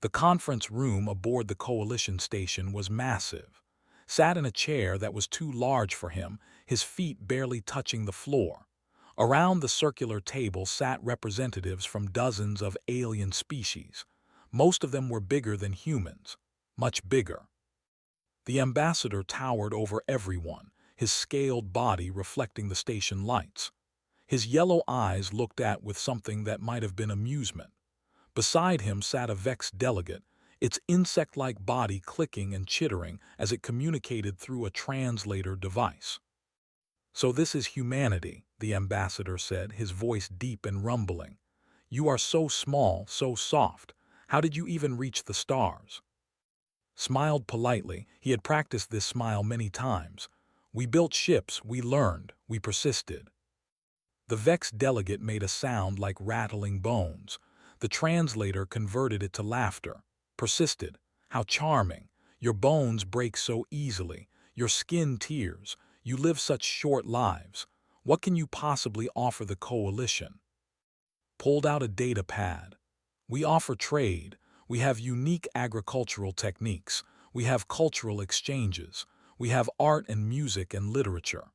The conference room aboard the Coalition station was massive. Sat in a chair that was too large for him, his feet barely touching the floor. Around the circular table sat representatives from dozens of alien species. Most of them were bigger than humans, much bigger. The ambassador towered over everyone, his scaled body reflecting the station lights. His yellow eyes looked at with something that might have been amusement. Beside him sat a Vex delegate, its insect-like body clicking and chittering as it communicated through a translator device. "So this is humanity," the ambassador said, his voice deep and rumbling. "You are so small, so soft. How did you even reach the stars?" Smiled politely. He had practiced this smile many times. "We built ships, we learned, we persisted." The Vex delegate made a sound like rattling bones. The translator converted it to laughter. "Persisted. How charming. Your bones break so easily. Your skin tears. You live such short lives. What can you possibly offer the Coalition?" Pulled out a data pad. "We offer trade. We have unique agricultural techniques. We have cultural exchanges. We have art and music and literature."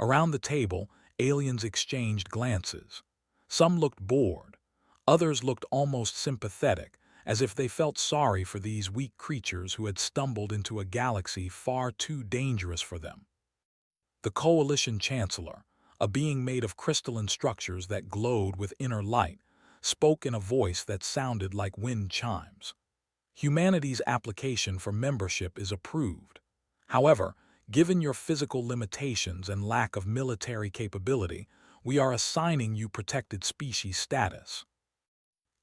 Around the table, aliens exchanged glances. Some looked bored. Others looked almost sympathetic, as if they felt sorry for these weak creatures who had stumbled into a galaxy far too dangerous for them. The Coalition Chancellor, a being made of crystalline structures that glowed with inner light, spoke in a voice that sounded like wind chimes. "Humanity's application for membership is approved. However, given your physical limitations and lack of military capability, we are assigning you protected species status."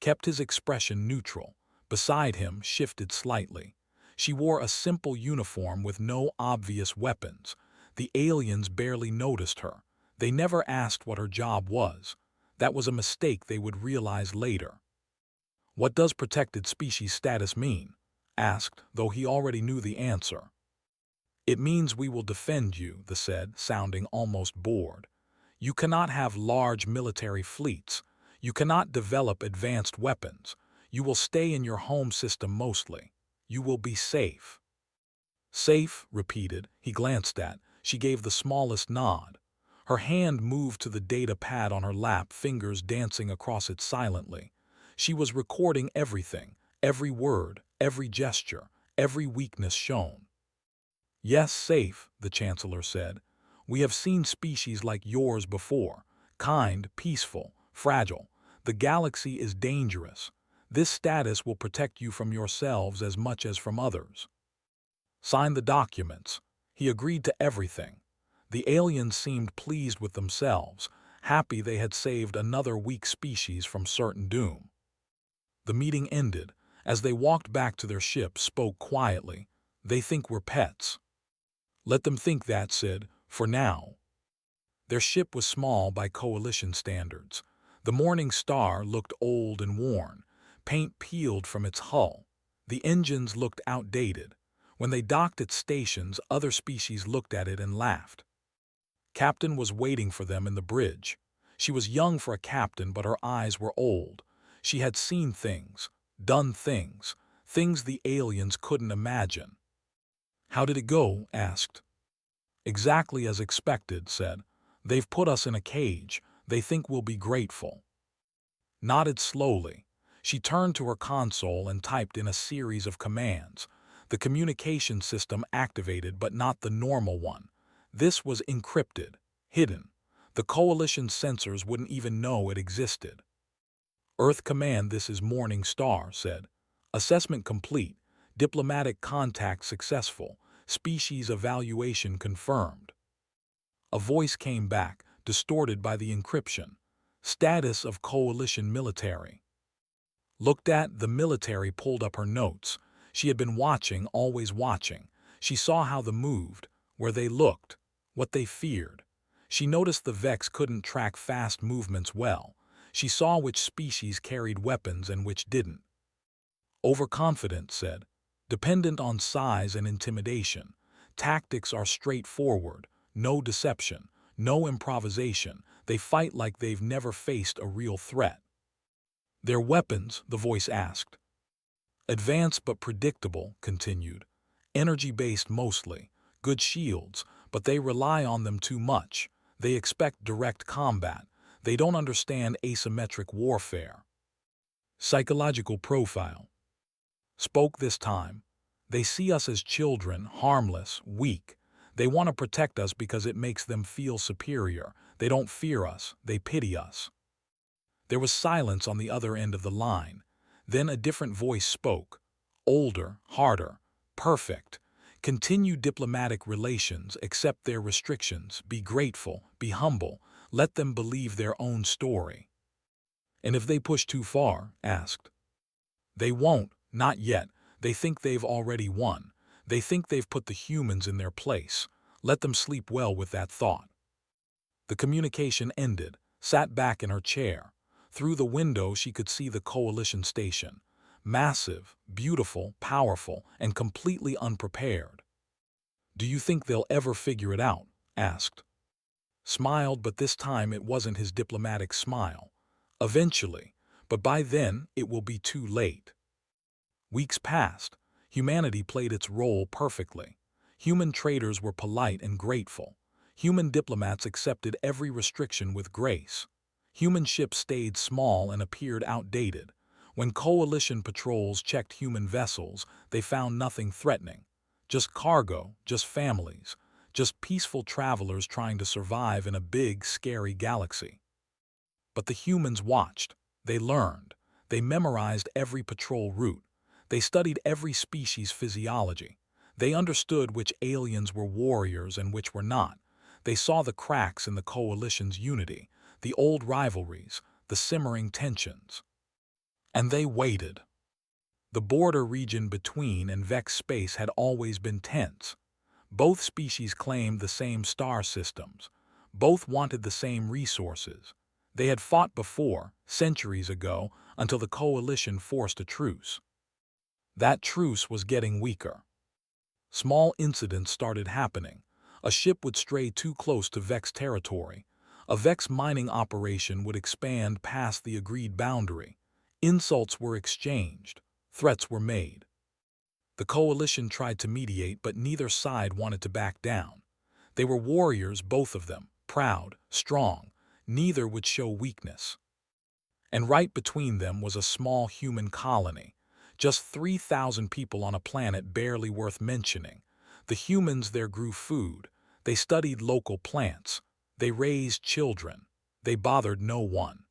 Kept his expression neutral. Beside him shifted slightly. She wore a simple uniform with no obvious weapons. The aliens barely noticed her. They never asked what her job was. That was a mistake they would realize later. "What does protected species status mean?" asked, though he already knew the answer. "It means we will defend you," the said, sounding almost bored. "You cannot have large military fleets. You cannot develop advanced weapons. You will stay in your home system mostly. You will be safe." "Safe," repeated. He glanced at. She gave the smallest nod. Her hand moved to the data pad on her lap, fingers dancing across it silently. She was recording everything, every word, every gesture, every weakness shown. "Yes, safe," the Chancellor said. "We have seen species like yours before. Kind, peaceful, fragile. The galaxy is dangerous. This status will protect you from yourselves as much as from others." Sign the documents. He agreed to everything. The aliens seemed pleased with themselves, happy they had saved another weak species from certain doom. The meeting ended. As they walked back to their ship, spoke quietly. "They think we're pets." "Let them think that," said, "for now." Their ship was small by Coalition standards. The Morning Star looked old and worn, paint peeled from its hull. The engines looked outdated. When they docked at stations, other species looked at it and laughed. Captain was waiting for them in the bridge. She was young for a captain, but her eyes were old. She had seen things, done things, things the aliens couldn't imagine. "How did it go?" asked. "Exactly as expected," said. "They've put us in a cage. They think we'll be grateful." Nodded slowly. She turned to her console and typed in a series of commands. The communication system activated, but not the normal one. This was encrypted, hidden. The Coalition sensors wouldn't even know it existed. "Earth Command, this is Morning Star," said. "Assessment complete. Diplomatic contact successful. Species evaluation confirmed." A voice came back, distorted by the encryption. "Status of Coalition military." Looked at, the military pulled up her notes. She had been watching, always watching. She saw how they moved, where they looked, what they feared. She noticed the Vex couldn't track fast movements well. She saw which species carried weapons and which didn't. "Overconfident," said. "Dependent on size and intimidation. Tactics are straightforward. No deception. No improvisation. They fight like they've never faced a real threat." "Their weapons?" the voice asked. Advanced but predictable, continued. Energy-based mostly. Good shields, but they rely on them too much. They expect direct combat. They don't understand asymmetric warfare. Psychological profile. Spoke this time. They see us as children, harmless, weak. They want to protect us because it makes them feel superior. They don't fear us, they pity us. There was silence on the other end of the line. Then a different voice spoke. Older, harder, perfect. Continue diplomatic relations, accept their restrictions, be grateful, be humble, let them believe their own story. And if they push too far, asked. They won't, not yet. They think they've already won. They think they've put the humans in their place. Let them sleep well with that thought. The communication ended, sat back in her chair. Through the window she could see the coalition station. Massive, beautiful, powerful, and completely unprepared. Do you think they'll ever figure it out? Asked. Smiled, but this time it wasn't his diplomatic smile. Eventually, but by then it will be too late. Weeks passed. Humanity played its role perfectly. Human traders were polite and grateful. Human diplomats accepted every restriction with grace. Human ships stayed small and appeared outdated. When coalition patrols checked human vessels, they found nothing threatening. Just cargo, just families, just peaceful travelers trying to survive in a big, scary galaxy. But the humans watched. They learned. They memorized every patrol route. They studied every species' physiology. They understood which aliens were warriors and which were not. They saw the cracks in the coalition's unity, the old rivalries, the simmering tensions. And they waited. The border region between and Vex space had always been tense. Both species claimed the same star systems. Both wanted the same resources. They had fought before, centuries ago, until the coalition forced a truce. That truce was getting weaker. Small incidents started happening. A ship would stray too close to Vex territory. A Vex mining operation would expand past the agreed boundary. Insults were exchanged. Threats were made. The coalition tried to mediate, but neither side wanted to back down. They were warriors, both of them, proud, strong. Neither would show weakness. And right between them was a small human colony. Just 3,000 people on a planet barely worth mentioning. The humans there grew food. They studied local plants. They raised children. They bothered no one.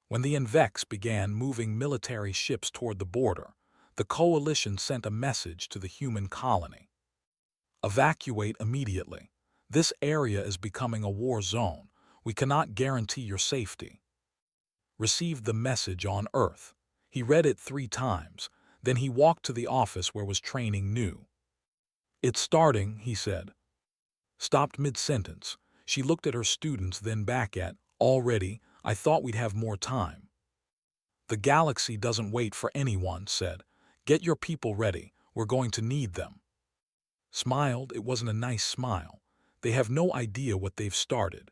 When the Vex began moving military ships toward the border, the coalition sent a message to the human colony. Evacuate immediately. This area is becoming a war zone. We cannot guarantee your safety. Received the message on Earth. He read it 3 times. Then he walked to the office where was training new. It's starting, he said. Stopped mid-sentence. She looked at her students, then back at, already, I thought we'd have more time. The galaxy doesn't wait for anyone, said. Get your people ready. We're going to need them. Smiled. It wasn't a nice smile. They have no idea what they've started.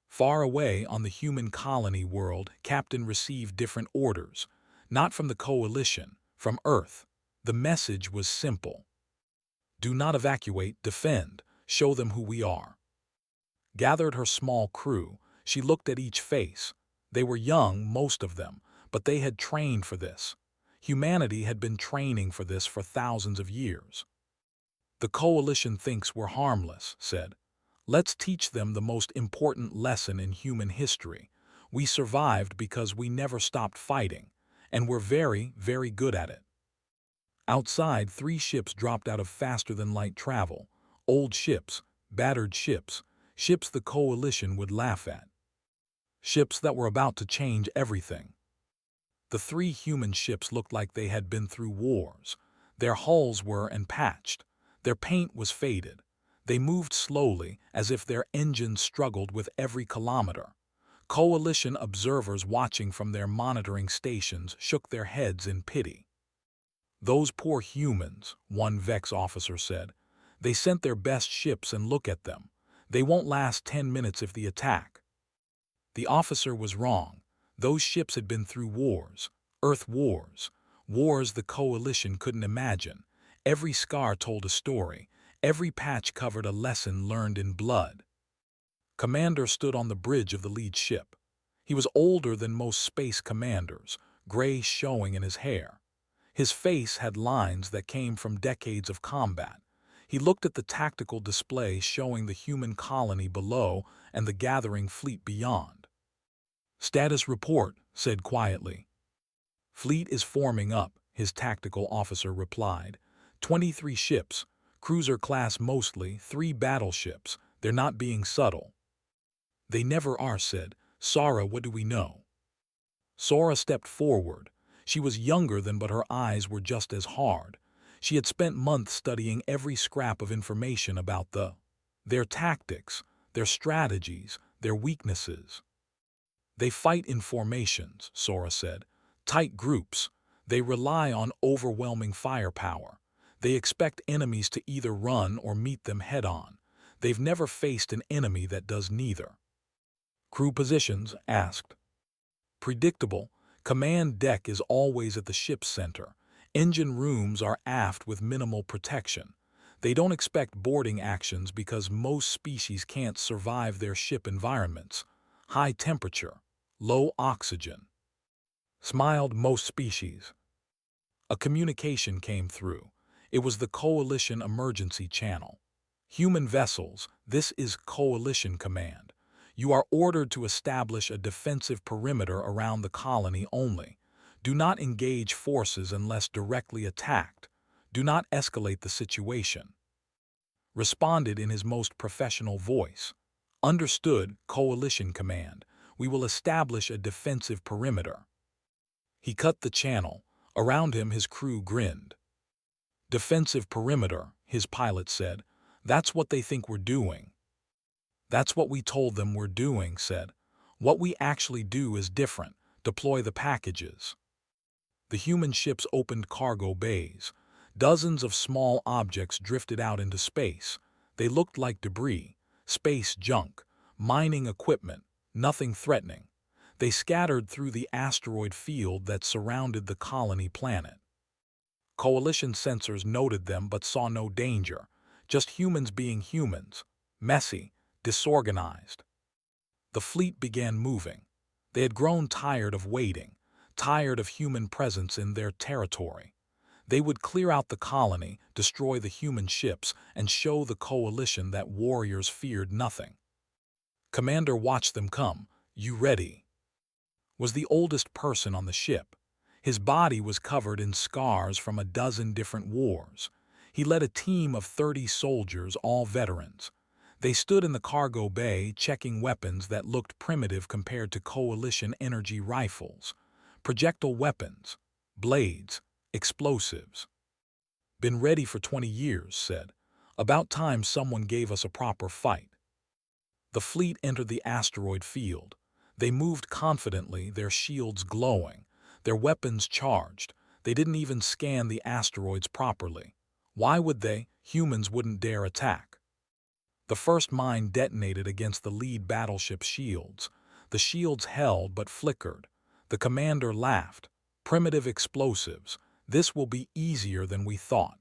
Far away on the human colony world, Captain received different orders. Not from the coalition, from Earth. The message was simple. Do not evacuate, defend, show them who we are. Gathered her small crew, she looked at each face. They were young, most of them, but they had trained for this. Humanity had been training for this for thousands of years. The coalition thinks we're harmless, said. Let's teach them the most important lesson in human history. We survived because we never stopped fighting, and we're very, very good at it. Outside, 3 ships dropped out of faster-than-light travel. Old ships, battered ships, ships the coalition would laugh at. Ships that were about to change everything. The 3 human ships looked like they had been through wars. Their hulls were patched. Their paint was faded. They moved slowly, as if their engines struggled with every kilometer. Coalition observers watching from their monitoring stations shook their heads in pity. Those poor humans, one Vex officer said. They sent their best ships and look at them. They won't last 10 minutes if the attack. The officer was wrong. Those ships had been through wars, Earth wars. Wars the Coalition couldn't imagine. Every scar told a story. Every patch covered a lesson learned in blood. Commander stood on the bridge of the lead ship. He was older than most space commanders, gray showing in his hair. His face had lines that came from decades of combat. He looked at the tactical display showing the human colony below and the gathering fleet beyond. "Status report," said quietly. "Fleet is forming up," his tactical officer replied. 23 ships, cruiser class mostly, 3 battleships. They're not being subtle. "They never are," said Sara. "What do we know?" Sora stepped forward. She was younger than, but her eyes were just as hard. She had spent months studying every scrap of information about their tactics, their strategies, their weaknesses. "They fight in formations," Sora said. "Tight groups. They rely on overwhelming firepower. They expect enemies to either run or meet them head-on. They've never faced an enemy that does neither." "Crew positions?" asked. "Predictable. Command deck is always at the ship's center. Engine rooms are aft with minimal protection. They don't expect boarding actions because most species can't survive their ship environments. High temperature, low oxygen." Smiled most species. A communication came through. It was the Coalition emergency channel. "Human vessels, this is Coalition Command. You are ordered to establish a defensive perimeter around the colony only. Do not engage forces unless directly attacked. Do not escalate the situation." Responded in his most professional voice. "Understood, Coalition Command. We will establish a defensive perimeter." He cut the channel. Around him his crew grinned. "Defensive perimeter," his pilot said. "That's what they think we're doing." "That's what we told them we're doing," said. "What we actually do is different. Deploy the packages." The human ships opened cargo bays. Dozens of small objects drifted out into space. They looked like debris, space junk, mining equipment, nothing threatening. They scattered through the asteroid field that surrounded the colony planet. Coalition sensors noted them but saw no danger, just humans being humans, messy, disorganized. The fleet began moving. They had grown tired of waiting, tired of human presence in their territory. They would clear out the colony, destroy the human ships, and show the Coalition that warriors feared nothing. Commander watched them come. "You ready?" Was the oldest person on the ship. His body was covered in scars from a dozen different wars. He led a team of 30 soldiers, all veterans. They stood in the cargo bay checking weapons that looked primitive compared to Coalition energy rifles. Projectile weapons, blades, explosives. "Been ready for 20 years, said. "About time someone gave us a proper fight." The fleet entered the asteroid field. They moved confidently, their shields glowing, their weapons charged. They didn't even scan the asteroids properly. Why would they? Humans wouldn't dare attack. The first mine detonated against the lead battleship's shields. The shields held but flickered. The commander laughed. "Primitive explosives. This will be easier than we thought."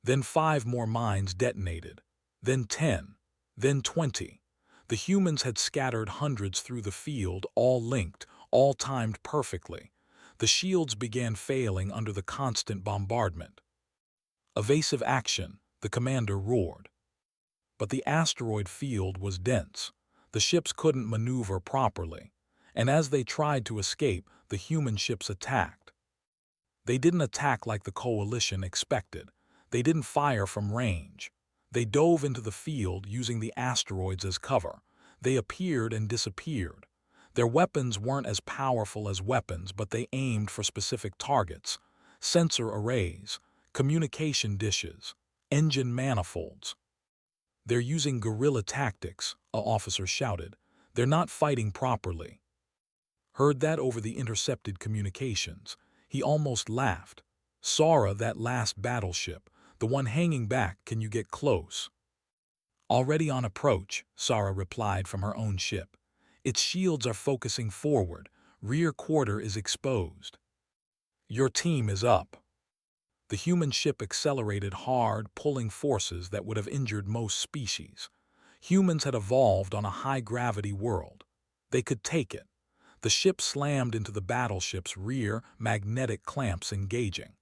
Then 5 more mines detonated. Then 10. Then 20. The humans had scattered hundreds through the field, all linked, all timed perfectly. The shields began failing under the constant bombardment. "Evasive action," the commander roared. But the asteroid field was dense. The ships couldn't maneuver properly. And as they tried to escape, the human ships attacked. They didn't attack like the Coalition expected. They didn't fire from range. They dove into the field using the asteroids as cover. They appeared and disappeared. Their weapons weren't as powerful as weapons, but they aimed for specific targets. Sensor arrays, communication dishes, engine manifolds. "They're using guerrilla tactics," an officer shouted. "They're not fighting properly." Heard that over the intercepted communications. He almost laughed. "Sora, that last battleship, the one hanging back, can you get close?" "Already on approach," Sara replied from her own ship. "Its shields are focusing forward. Rear quarter is exposed." Your team is up. The human ship accelerated hard, pulling forces that would have injured most species. Humans had evolved on a high-gravity world. They could take it. The ship slammed into the battleship's rear, magnetic clamps engaging.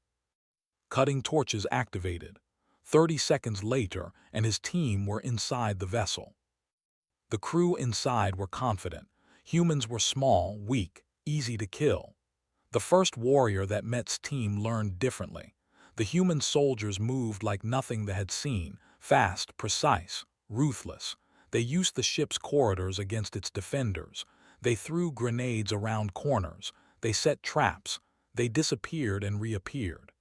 Cutting torches activated. 30 seconds later, and his team were inside the vessel. The crew inside were confident. Humans were small, weak, easy to kill. The first warrior that met's team learned differently. The human soldiers moved like nothing they had seen, fast, precise, ruthless. They used the ship's corridors against its defenders. They threw grenades around corners. They set traps. They disappeared and reappeared.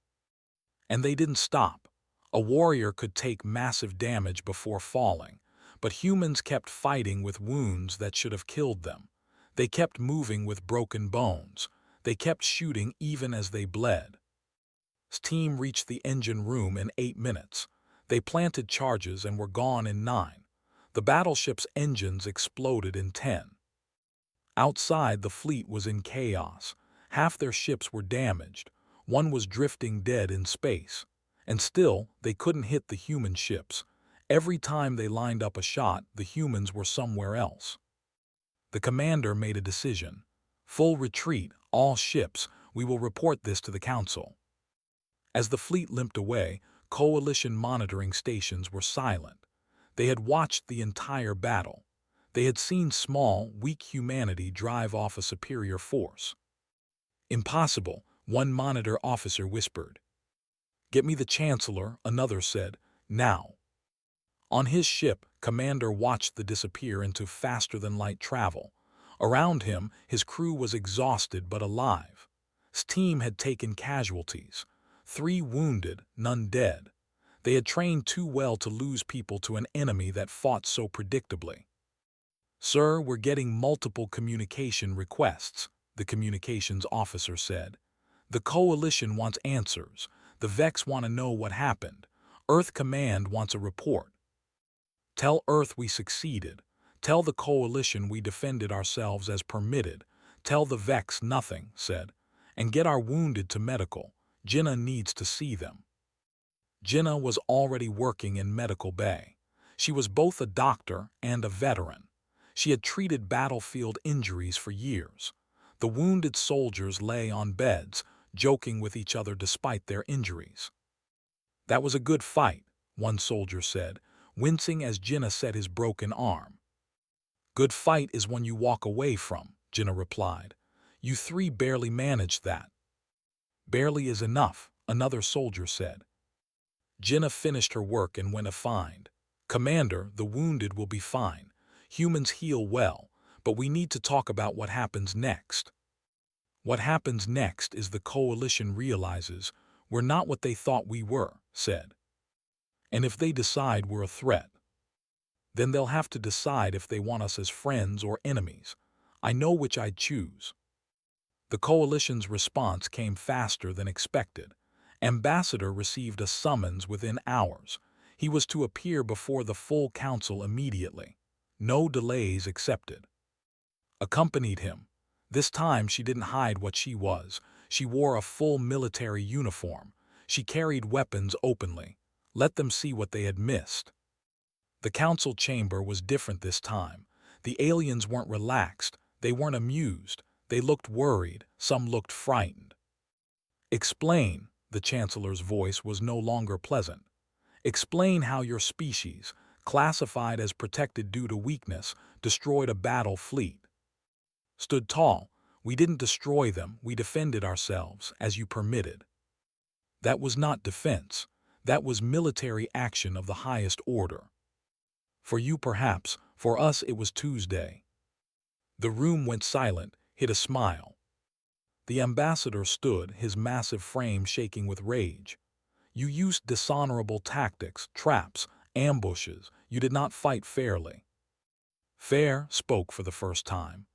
And they didn't stop. A warrior could take massive damage before falling, but humans kept fighting with wounds that should have killed them. They kept moving with broken bones. They kept shooting even as they bled. His team reached the engine room in 8 minutes. They planted charges and were gone in 9. The battleship's engines exploded in 10. Outside, the fleet was in chaos. Half their ships were damaged. One was drifting dead in space. And still, they couldn't hit the human ships. Every time they lined up a shot, the humans were somewhere else. The commander made a decision. Full retreat, all ships. We will report this to the council. As the fleet limped away, coalition monitoring stations were silent. They had watched the entire battle. They had seen small, weak humanity drive off a superior force. Impossible, one monitor officer whispered. Get me the Chancellor, another said. Now. On his ship, Commander watched the disappear into faster-than-light travel. Around him, his crew was exhausted but alive. His team had taken casualties. 3 wounded, none dead. They had trained too well to lose people to an enemy that fought so predictably. Sir, we're getting multiple communication requests, the communications officer said. The Coalition wants answers. The Vex want to know what happened. Earth Command wants a report. Tell Earth we succeeded. Tell the Coalition we defended ourselves as permitted. Tell the Vex nothing, said. And get our wounded to medical. Jinnah needs to see them. Jinnah was already working in medical bay. She was both a doctor and a veteran. She had treated battlefield injuries for years. The wounded soldiers lay on beds, joking with each other despite their injuries. That was a good fight, one soldier said, wincing as Jinnah set his broken arm. Good fight is one you walk away from, Jinnah replied. You 3 barely managed that. Barely is enough, another soldier said. Jinnah finished her work and went afined. Commander, the wounded will be fine. Humans heal well, but we need to talk about what happens next. What happens next is the Coalition realizes we're not what they thought we were, said. And if they decide we're a threat, then they'll have to decide if they want us as friends or enemies. I know which I'd choose. The Coalition's response came faster than expected. Ambassador received a summons within hours. He was to appear before the full council immediately. No delays accepted. Accompanied him. This time she didn't hide what she was. She wore a full military uniform. She carried weapons openly. Let them see what they had missed. The council chamber was different this time. The aliens weren't relaxed. They weren't amused. They looked worried. Some looked frightened. Explain. The Chancellor's voice was no longer pleasant. Explain how your species, classified as protected due to weakness, destroyed a battle fleet. Stood tall. We didn't destroy them. We defended ourselves, as you permitted. That was not defense. That was military action of the highest order. For you perhaps, for us it was Tuesday. The room went silent, hid a smile. The ambassador stood, his massive frame shaking with rage. You used dishonorable tactics, traps, ambushes. You did not fight fairly. Fair spoke for the first time.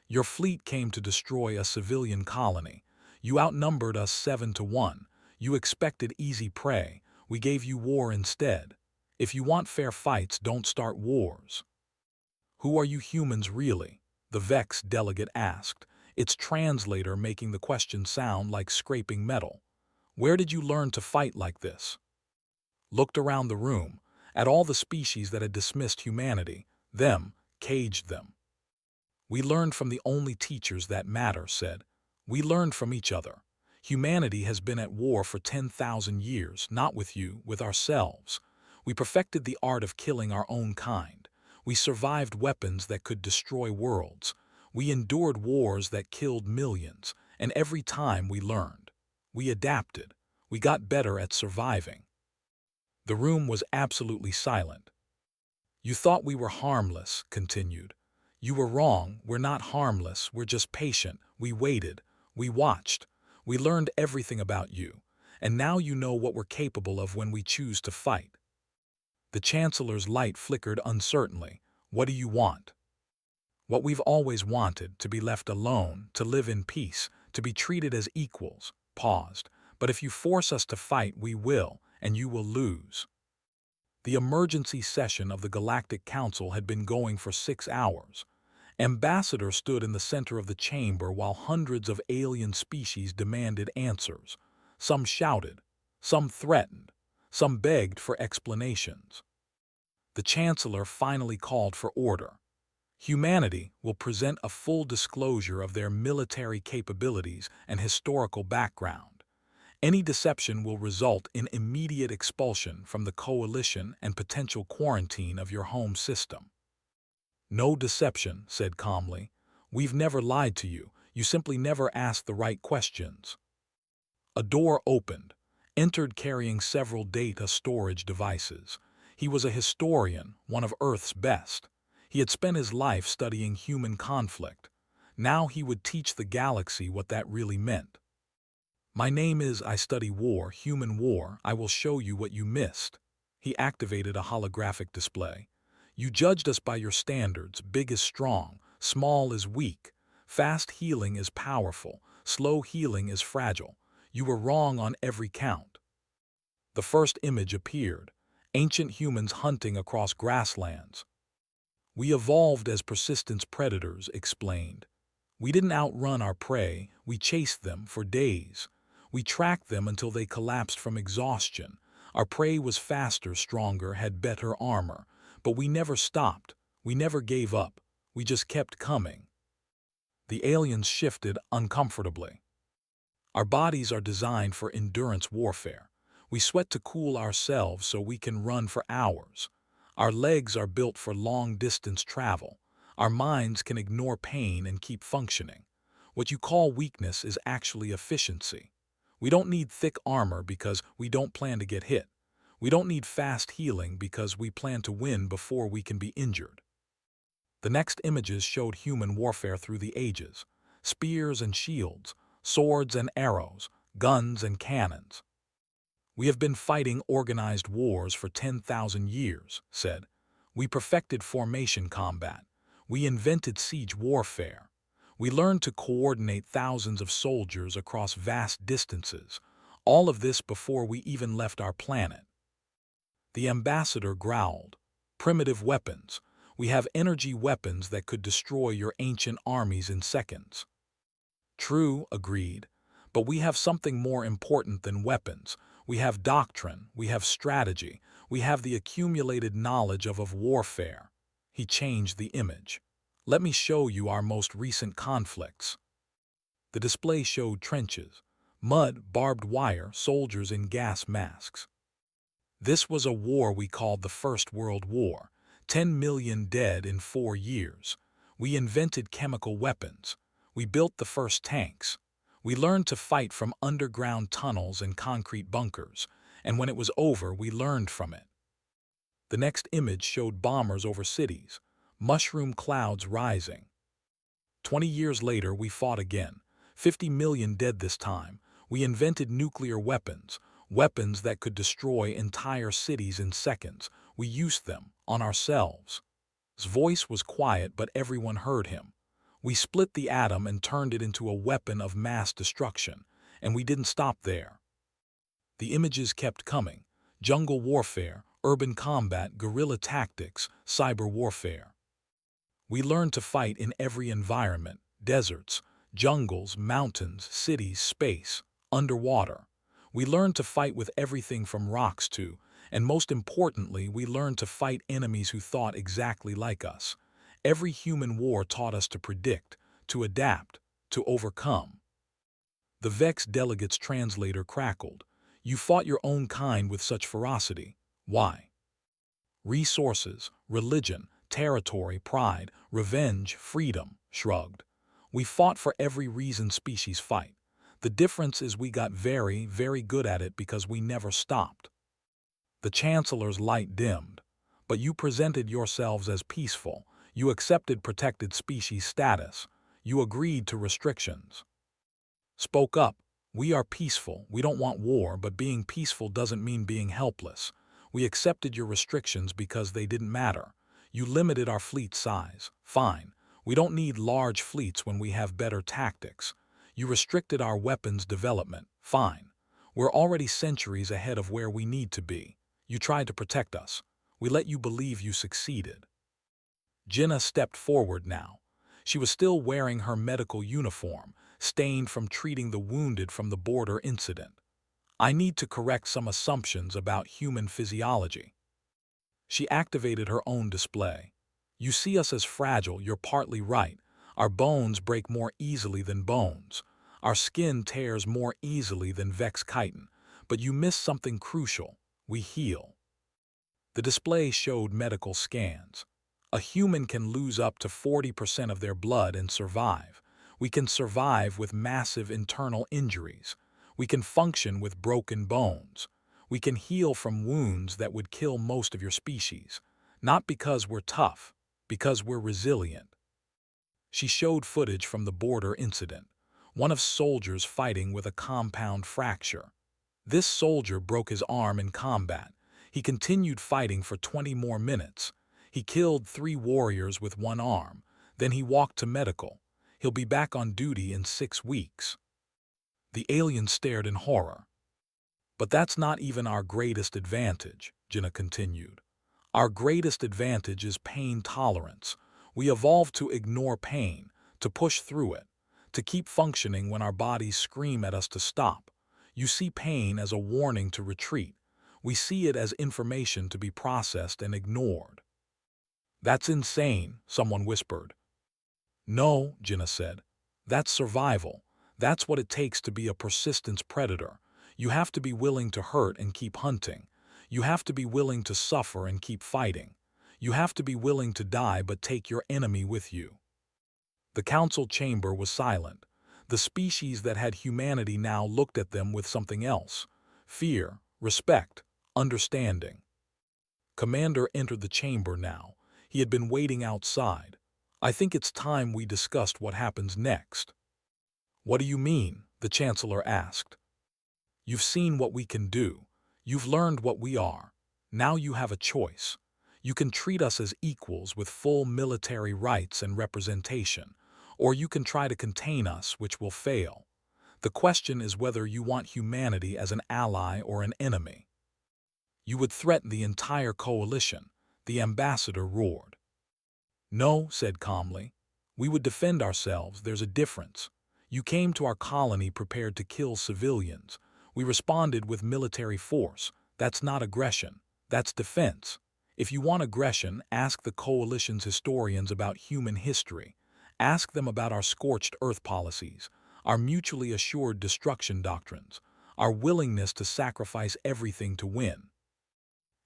Your fleet came to destroy a civilian colony. You outnumbered us 7-1. You expected easy prey. We gave you war instead. If you want fair fights, don't start wars. Who are you humans really? The Vex delegate asked. its translator making the question sound like scraping metal. Where did you learn to fight like this? Looked around the room, at all the species that had dismissed humanity, caged them. We learned from the only teachers that matter, said. We learned from each other. Humanity has been at war for 10,000 years, not with you, with ourselves. We perfected the art of killing our own kind. We survived weapons that could destroy worlds. We endured wars that killed millions, and every time we learned. We adapted. We got better at surviving. The room was absolutely silent. You thought we were harmless, continued. You were wrong, we're not harmless, we're just patient. We waited, we watched, we learned everything about you, and now you know what we're capable of when we choose to fight. The Chancellor's light flickered uncertainly. What do you want? What we've always wanted, to be left alone, to live in peace, to be treated as equals. Paused. But if you force us to fight, we will, and you will lose. The emergency session of the Galactic Council had been going for 6 hours. Ambassador stood in the center of the chamber while hundreds of alien species demanded answers. Some shouted, some threatened, some begged for explanations. The Chancellor finally called for order. Humanity will present a full disclosure of their military capabilities and historical background. Any deception will result in immediate expulsion from the coalition and potential quarantine of your home system. No deception, said calmly. We've never lied to you. You simply never asked the right questions. A door opened. Entered carrying several data storage devices. He was a historian, one of Earth's best. He had spent his life studying human conflict. Now he would teach the galaxy what that really meant. My name is I study war, human war. I will show you what you missed. He activated a holographic display. You judged us by your standards. Big is strong, small is weak. Fast healing is powerful, slow healing is fragile. You were wrong on every count. The first image appeared. Ancient humans hunting across grasslands. We evolved as persistence predators, explained. We didn't outrun our prey, we chased them for days. We tracked them until they collapsed from exhaustion. Our prey was faster, stronger, had better armor. But we never stopped, we never gave up, we just kept coming. The aliens shifted uncomfortably. Our bodies are designed for endurance warfare. We sweat to cool ourselves so we can run for hours. Our legs are built for long-distance travel. Our minds can ignore pain and keep functioning. What you call weakness is actually efficiency. We don't need thick armor because we don't plan to get hit. We don't need fast healing because we plan to win before we can be injured. The next images showed human warfare through the ages. Spears and shields, swords and arrows, guns and cannons. We have been fighting organized wars for 10,000 years, said. We perfected formation combat. We invented siege warfare. We learned to coordinate thousands of soldiers across vast distances. All of this before we even left our planet. The ambassador growled. Primitive weapons. We have energy weapons that could destroy your ancient armies in seconds. True, agreed. But we have something more important than weapons. We have doctrine, we have strategy, we have the accumulated knowledge of warfare. He changed the image. Let me show you our most recent conflicts. The display showed trenches, mud, barbed wire, soldiers in gas masks. This was a war we called the First World War. 10 million dead in 4 years. We invented chemical weapons. We built the first tanks. We learned to fight from underground tunnels and concrete bunkers, and when it was over, we learned from it. The next image showed bombers over cities, mushroom clouds rising. 20 years later, we fought again. 50 million dead this time. We invented nuclear weapons, weapons that could destroy entire cities in seconds. We used them on ourselves. His voice was quiet, but everyone heard him. We split the atom and turned it into a weapon of mass destruction, and we didn't stop there. The images kept coming. Jungle warfare, urban combat, guerrilla tactics, cyber warfare. We learned to fight in every environment, deserts, Jungles, mountains, cities, space, underwater. We learned to fight with everything from rocks to, and most importantly, we learned to fight enemies who thought exactly like us. Every human war taught us to predict, to adapt, to overcome. The Vex delegate's translator crackled. You fought your own kind with such ferocity. Why? Resources, religion, territory, pride, revenge, freedom, shrugged. We fought for every reason species fight. The difference is we got very, very good at it because we never stopped. The Chancellor's light dimmed. But you presented yourselves as peaceful. You accepted protected species status. You agreed to restrictions. Spoke up. We are peaceful. We don't want war, but being peaceful doesn't mean being helpless. We accepted your restrictions because they didn't matter. You limited our fleet size. Fine. We don't need large fleets when we have better tactics. You restricted our weapons development. Fine. We're already centuries ahead of where we need to be. You tried to protect us. We let you believe you succeeded. Jinnah stepped forward now. She was still wearing her medical uniform, stained from treating the wounded from the border incident. I need to correct some assumptions about human physiology. She activated her own display. You see us as fragile, you're partly right. Our bones break more easily than bones. Our skin tears more easily than Vex chitin. But you miss something crucial. We heal. The display showed medical scans. A human can lose up to 40% of their blood and survive. We can survive with massive internal injuries. We can function with broken bones. We can heal from wounds that would kill most of your species. Not because we're tough, because we're resilient. She showed footage from the border incident. One of soldiers fighting with a compound fracture. This soldier broke his arm in combat. He continued fighting for 20 more minutes. He killed 3 warriors with one arm. Then he walked to medical. He'll be back on duty in 6 weeks. The alien stared in horror. But that's not even our greatest advantage, Jinnah continued. Our greatest advantage is pain tolerance. We evolved to ignore pain, to push through it, to keep functioning when our bodies scream at us to stop. You see pain as a warning to retreat. We see it as information to be processed and ignored. That's insane, someone whispered. No, Jinnah said. That's survival. That's what it takes to be a persistence predator. You have to be willing to hurt and keep hunting. You have to be willing to suffer and keep fighting. You have to be willing to die but take your enemy with you. The council chamber was silent. The species that had humanity now looked at them with something else. Fear, respect, understanding. Commander entered the chamber now. He had been waiting outside. I think it's time we discussed what happens next. What do you mean? The Chancellor asked. You've seen what we can do. You've learned what we are. Now you have a choice. You can treat us as equals with full military rights and representation, or you can try to contain us, which will fail. The question is whether you want humanity as an ally or an enemy. You would threaten the entire coalition, the ambassador roared. No, said calmly. We would defend ourselves, there's a difference. You came to our colony prepared to kill civilians. We responded with military force. That's not aggression, that's defense. If you want aggression, ask the coalition's historians about human history. Ask them about our scorched earth policies, our mutually assured destruction doctrines, our willingness to sacrifice everything to win.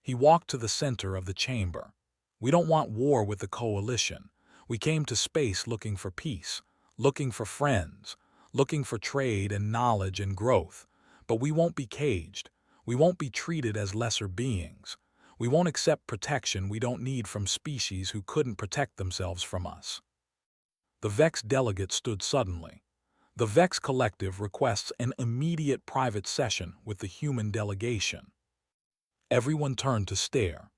He walked to the center of the chamber. We don't want war with the coalition. We came to space looking for peace, looking for friends, looking for trade and knowledge and growth. But we won't be caged. We won't be treated as lesser beings. We won't accept protection we don't need from species who couldn't protect themselves from us. The Vex delegate stood suddenly. The Vex Collective requests an immediate private session with the human delegation. Everyone turned to stare.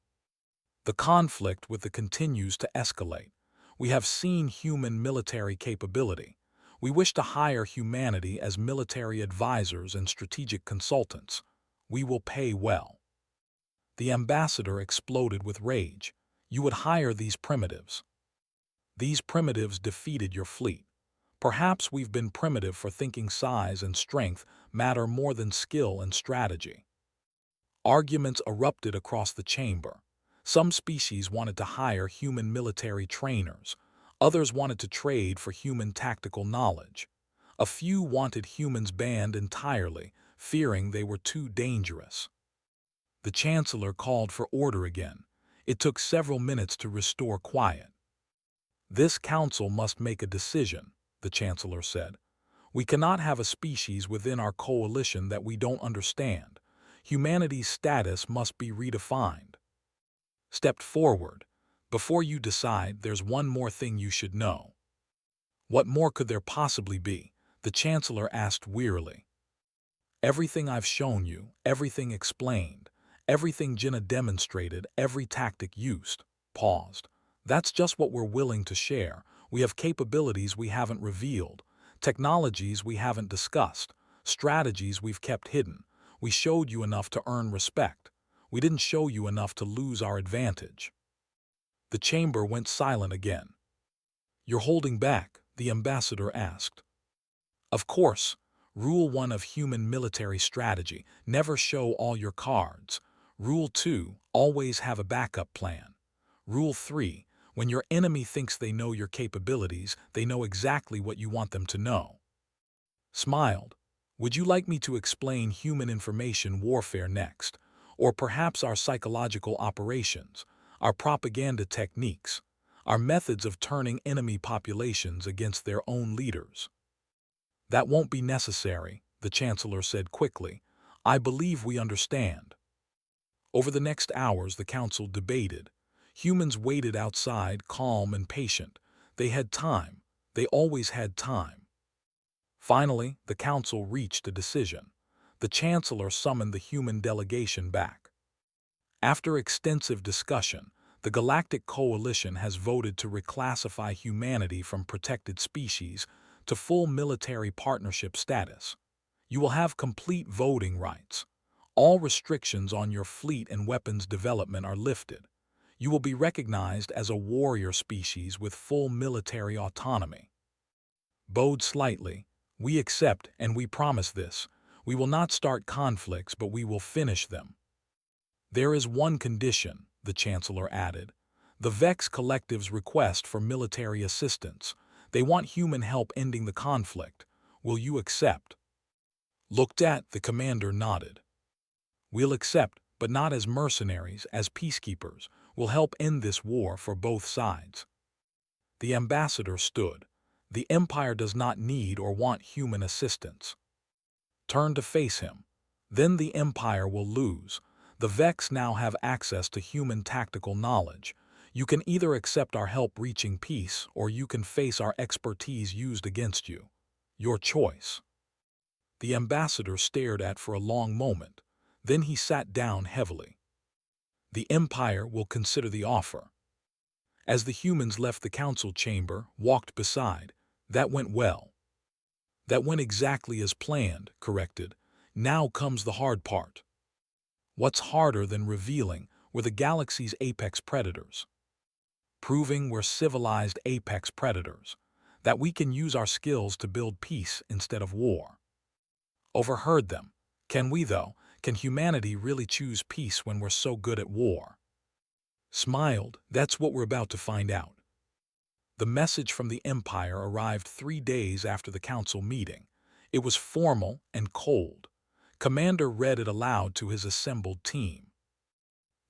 The conflict with the continues to escalate. We have seen human military capability. We wish to hire humanity as military advisors and strategic consultants. We will pay well. The ambassador exploded with rage. You would hire these primitives. These primitives defeated your fleet. Perhaps we've been primitive for thinking size and strength matter more than skill and strategy. Arguments erupted across the chamber. Some species wanted to hire human military trainers. Others wanted to trade for human tactical knowledge. A few wanted humans banned entirely, fearing they were too dangerous. The Chancellor called for order again. It took several minutes to restore quiet. "This council must make a decision," the Chancellor said. "We cannot have a species within our coalition that we don't understand. Humanity's status must be redefined." Stepped forward. "Before you decide, there's one more thing you should know." "What more could there possibly be?" the Chancellor asked wearily. "Everything I've shown you, everything explained, everything Jinnah demonstrated, every tactic used." Paused. "That's just what we're willing to share. We have capabilities we haven't revealed, technologies we haven't discussed, strategies we've kept hidden. We showed you enough to earn respect. We didn't show you enough to lose our advantage." The chamber went silent again. "You're holding back?" the ambassador asked. "Of course. Rule 1 of human military strategy: never show all your cards. Rule 2: always have a backup plan. Rule 3: when your enemy thinks they know your capabilities, they know exactly what you want them to know." Smiled. "Would you like me to explain human information warfare next? Or perhaps our psychological operations, our propaganda techniques, our methods of turning enemy populations against their own leaders?" "That won't be necessary," the Chancellor said quickly. "I believe we understand." Over the next hours the Council debated. Humans waited outside, calm and patient. They had time. They always had time. Finally, the Council reached a decision. The Chancellor summoned the human delegation back. "After extensive discussion, the Galactic Coalition has voted to reclassify humanity from protected species to full military partnership status. You will have complete voting rights. All restrictions on your fleet and weapons development are lifted. You will be recognized as a warrior species with full military autonomy." Bowed slightly. "We accept and we promise this. We will not start conflicts, but we will finish them." "There is one condition," the Chancellor added. "The Vex Collective's request for military assistance. They want human help ending the conflict. Will you accept?" Looked at, the commander nodded. "We'll accept, but not as mercenaries, as peacekeepers. We'll help end this war for both sides." The ambassador stood. "The Empire does not need or want human assistance." Turned to face him. "Then the Empire will lose. The Vex now have access to human tactical knowledge. You can either accept our help reaching peace, or you can face our expertise used against you. Your choice." The ambassador stared at for a long moment. Then he sat down heavily. "The Empire will consider the offer." As the humans left the council chamber, walked beside, "That went well." "That went exactly as planned," corrected. "Now comes the hard part." What's harder than revealing we're the galaxy's apex predators? Proving we're civilized apex predators. That we can use our skills to build peace instead of war. Overheard them. "Can we though? Can humanity really choose peace when we're so good at war?" Smiled. "That's what we're about to find out." The message from the Empire arrived 3 days after the council meeting. It was formal and cold. Commander read it aloud to his assembled team.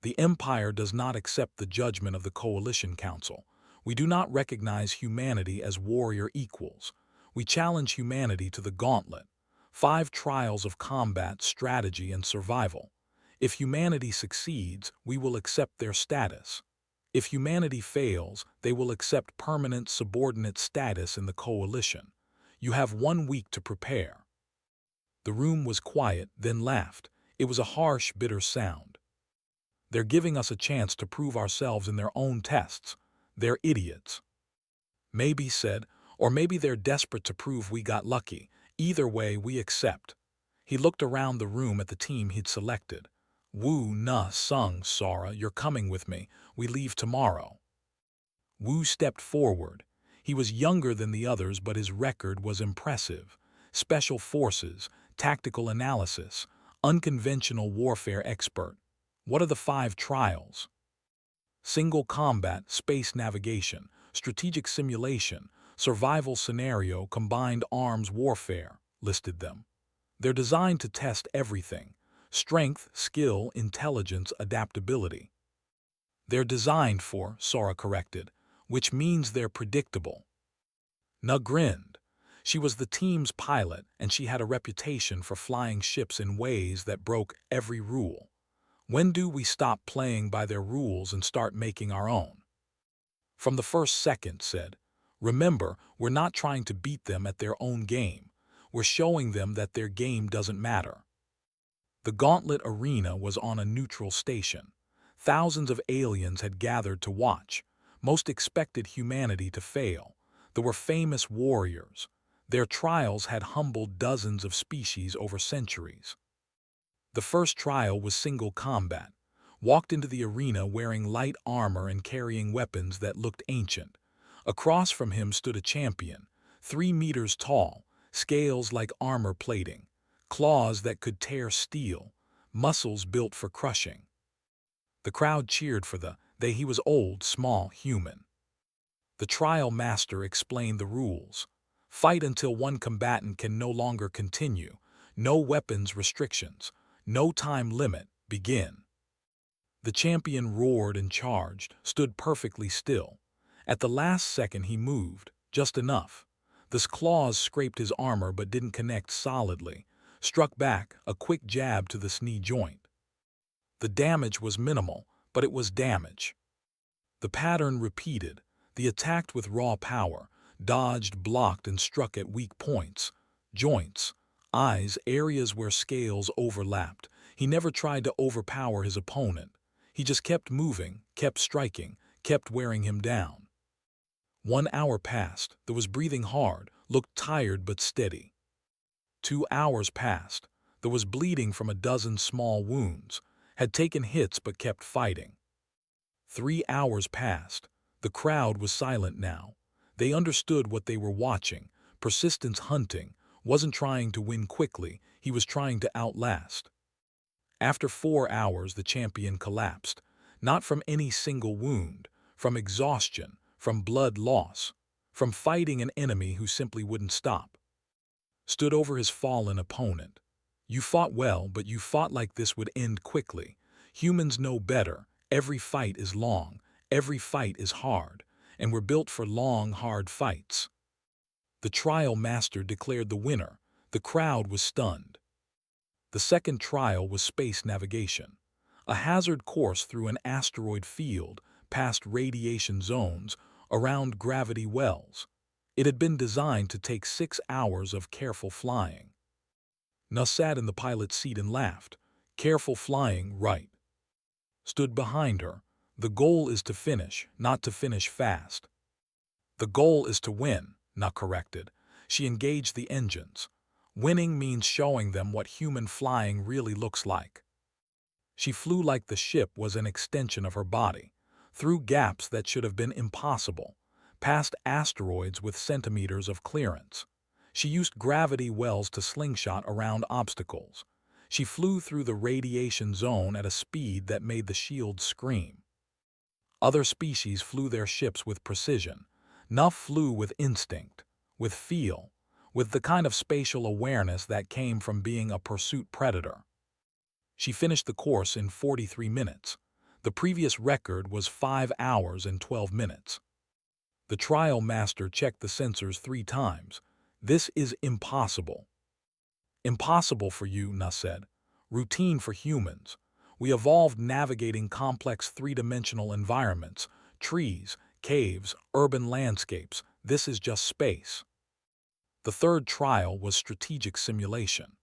"The Empire does not accept the judgment of the Coalition Council. We do not recognize humanity as warrior equals. We challenge humanity to the gauntlet. 5 trials of combat, strategy, and survival. If humanity succeeds, we will accept their status. If humanity fails, they will accept permanent subordinate status in the Coalition. You have 1 week to prepare." The room was quiet, then laughed. It was a harsh, bitter sound. "They're giving us a chance to prove ourselves in their own tests. They're idiots." Maybe said, "Or maybe they're desperate to prove we got lucky. Either way, we accept." He looked around the room at the team he'd selected. "Wu, Na, Sung, Sora, you're coming with me. We leave tomorrow." Wu stepped forward. He was younger than the others, but his record was impressive. Special forces, tactical analysis, unconventional warfare expert. What are the 5 trials? Single combat, space navigation, strategic simulation, survival scenario, combined arms warfare, listed them. They're designed to test everything: strength, skill, intelligence, adaptability. They're designed for, Sora corrected, which means they're predictable. Na grinned. She was the team's pilot, and she had a reputation for flying ships in ways that broke every rule. When do we stop playing by their rules and start making our own? From the first second, said. Remember, we're not trying to beat them at their own game. We're showing them that their game doesn't matter. The gauntlet arena was on a neutral station. Thousands of aliens had gathered to watch. Most expected humanity to fail. There were famous warriors. Their trials had humbled dozens of species over centuries. The first trial was single combat. Walked into the arena wearing light armor and carrying weapons that looked ancient. Across from him stood a champion, 3 meters tall, scales like armor plating, claws that could tear steel, muscles built for crushing. The crowd cheered for he was old, small, human. The trial master explained the rules. Fight until one combatant can no longer continue. No weapons restrictions. No time limit. Begin. The champion roared and charged, stood perfectly still. At the last second he moved, just enough. The claws scraped his armor but didn't connect solidly. Struck back, a quick jab to the knee joint. The damage was minimal, but it was damage. The pattern repeated. He attacked with raw power, dodged, blocked, and struck at weak points. Joints, eyes, areas where scales overlapped. He never tried to overpower his opponent. He just kept moving, kept striking, kept wearing him down. 1 hour passed. There was breathing hard, looked tired but steady. 2 hours passed. There was bleeding from a dozen small wounds. Had taken hits but kept fighting. 3 hours passed. The crowd was silent now. They understood what they were watching. Persistence hunting. Wasn't trying to win quickly. He was trying to outlast. After 4 hours, the champion collapsed. Not from any single wound. From exhaustion. From blood loss. From fighting an enemy who simply wouldn't stop. Stood over his fallen opponent. You fought well, but you fought like this would end quickly. Humans know better. Every fight is long. Every fight is hard. And we're built for long, hard fights. The trial master declared the winner. The crowd was stunned. The second trial was space navigation. A hazard course through an asteroid field, past radiation zones, around gravity wells. It had been designed to take 6 hours of careful flying. Nuss sat in the pilot's seat and laughed. Careful flying, right. Stood behind her. The goal is to finish, not to finish fast. The goal is to win, not corrected. She engaged the engines. Winning means showing them what human flying really looks like. She flew like the ship was an extension of her body, through gaps that should have been impossible, past asteroids with centimeters of clearance. She used gravity wells to slingshot around obstacles. She flew through the radiation zone at a speed that made the shields scream. Other species flew their ships with precision. Nuff flew with instinct, with feel, with the kind of spatial awareness that came from being a pursuit predator. She finished the course in 43 minutes. The previous record was 5 hours and 12 minutes. The trial master checked the sensors 3 times. This is impossible. Impossible for you, Nuss said. Routine for humans. We evolved navigating complex 3-dimensional environments, trees, caves, urban landscapes. This is just space. The third trial was strategic simulation,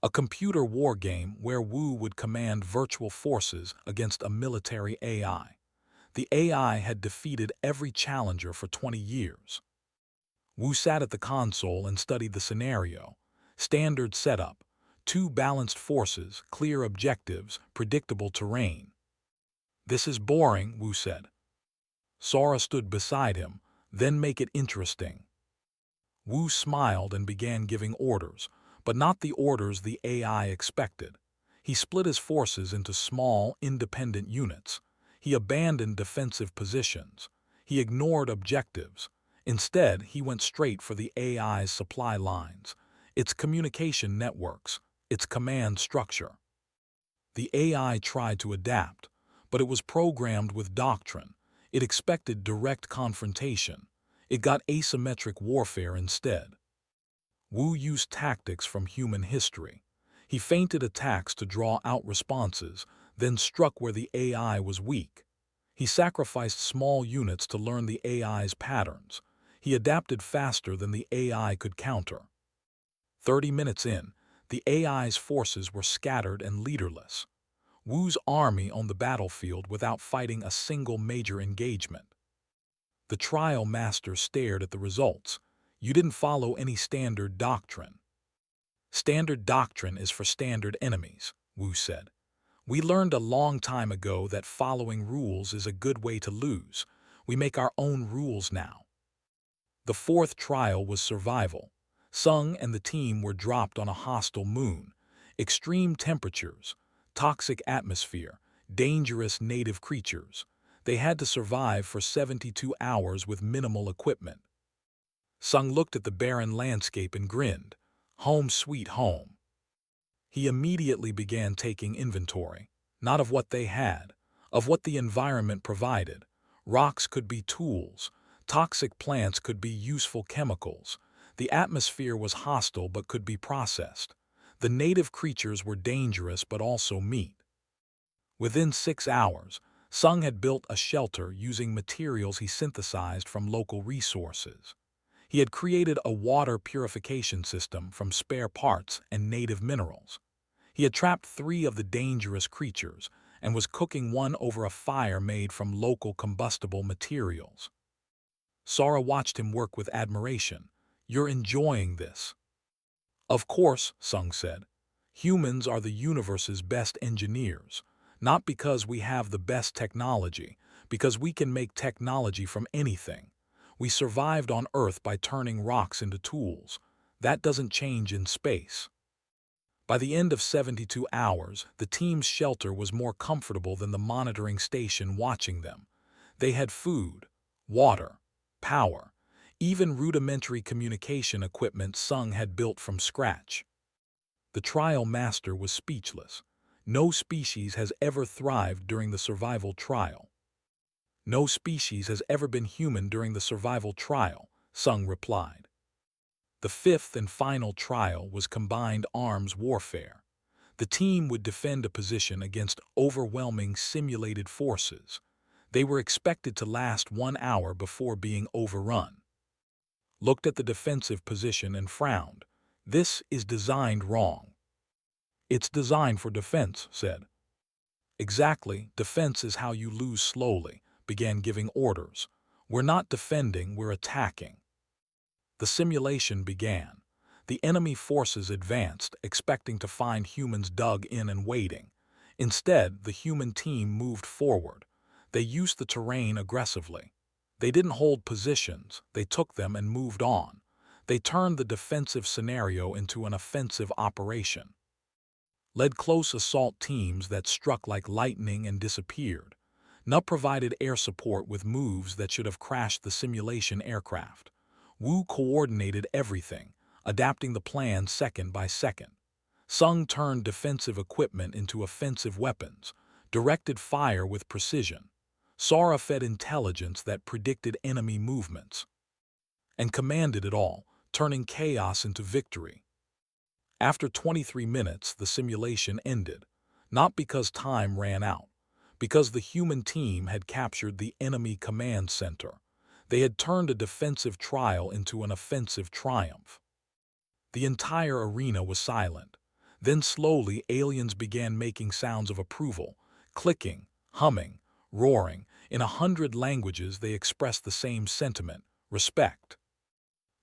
a computer war game where Wu would command virtual forces against a military AI. The AI had defeated every challenger for 20 years. Wu sat at the console and studied the scenario. Standard setup. 2 balanced forces, clear objectives, predictable terrain. This is boring, Wu said. Sora stood beside him. Then make it interesting. Wu smiled and began giving orders, but not the orders the AI expected. He split his forces into small, independent units. He abandoned defensive positions. He ignored objectives. Instead, he went straight for the AI's supply lines, its communication networks, its command structure. The AI tried to adapt, but it was programmed with doctrine. It expected direct confrontation. It got asymmetric warfare instead. Wu used tactics from human history. He feinted attacks to draw out responses, then struck where the AI was weak. He sacrificed small units to learn the AI's patterns. He adapted faster than the AI could counter. 30 minutes in, the AI's forces were scattered and leaderless. Wu's army on the battlefield without fighting a single major engagement. The trial master stared at the results. You didn't follow any standard doctrine. Standard doctrine is for standard enemies, Wu said. We learned a long time ago that following rules is a good way to lose. We make our own rules now. The fourth trial was survival. Sung and the team were dropped on a hostile moon. Extreme temperatures, toxic atmosphere, dangerous native creatures. They had to survive for 72 hours with minimal equipment. Sung looked at the barren landscape and grinned. Home sweet home. He immediately began taking inventory, not of what they had, of what the environment provided. Rocks could be tools. Toxic plants could be useful chemicals. The atmosphere was hostile but could be processed. The native creatures were dangerous but also meat. Within 6 hours, Sung had built a shelter using materials he synthesized from local resources. He had created a water purification system from spare parts and native minerals. He had trapped 3 of the dangerous creatures and was cooking one over a fire made from local combustible materials. Sora watched him work with admiration. You're enjoying this. Of course, Sung said. Humans are the universe's best engineers, not because we have the best technology, because we can make technology from anything. We survived on Earth by turning rocks into tools. That doesn't change in space. By the end of 72 hours, the team's shelter was more comfortable than the monitoring station watching them. They had food, water, power, even rudimentary communication equipment Sung had built from scratch. The trial master was speechless. No species has ever thrived during the survival trial. No species has ever been human during the survival trial, Sung replied. The fifth and final trial was combined arms warfare. The team would defend a position against overwhelming simulated forces. They were expected to last 1 hour before being overrun. Looked at the defensive position and frowned. This is designed wrong. It's designed for defense, said. Exactly, defense is how you lose slowly, began giving orders. We're not defending, we're attacking. The simulation began. The enemy forces advanced, expecting to find humans dug in and waiting. Instead, the human team moved forward. They used the terrain aggressively. They didn't hold positions, they took them and moved on. They turned the defensive scenario into an offensive operation. Led close assault teams that struck like lightning and disappeared. Nup provided air support with moves that should have crashed the simulation aircraft. Wu coordinated everything, adapting the plan second by second. Sung turned defensive equipment into offensive weapons, directed fire with precision. Sora fed intelligence that predicted enemy movements, and commanded it all, turning chaos into victory. After 23 minutes, the simulation ended, not because time ran out, because the human team had captured the enemy command center. They had turned a defensive trial into an offensive triumph. The entire arena was silent. Then slowly aliens began making sounds of approval, clicking, humming, roaring. In 100 languages they expressed the same sentiment, respect.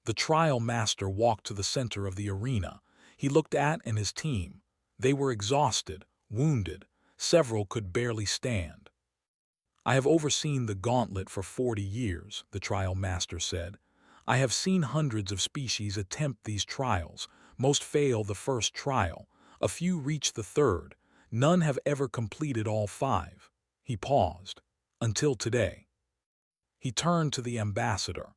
The trial master walked to the center of the arena. He looked at and his team. They were exhausted, wounded. Several could barely stand. I have overseen the gauntlet for 40 years, the trial master said. I have seen hundreds of species attempt these trials. Most fail the first trial. A few reach the third. None have ever completed all 5. He paused. Until today. He turned to the ambassador.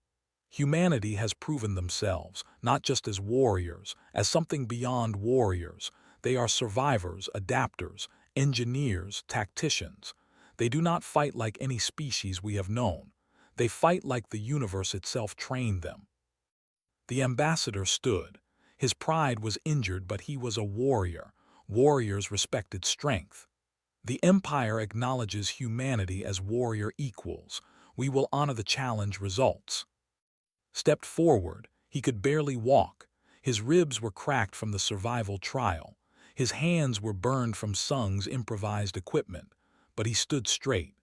Humanity has proven themselves, not just as warriors, as something beyond warriors. They are survivors, adapters, engineers, tacticians. They do not fight like any species we have known. They fight like the universe itself trained them. The ambassador stood. His pride was injured, but he was a warrior. Warriors respected strength. The Empire acknowledges humanity as warrior equals. We will honor the challenge results. Stepped forward. He could barely walk. His ribs were cracked from the survival trial. His hands were burned from Sung's improvised equipment. But he stood straight.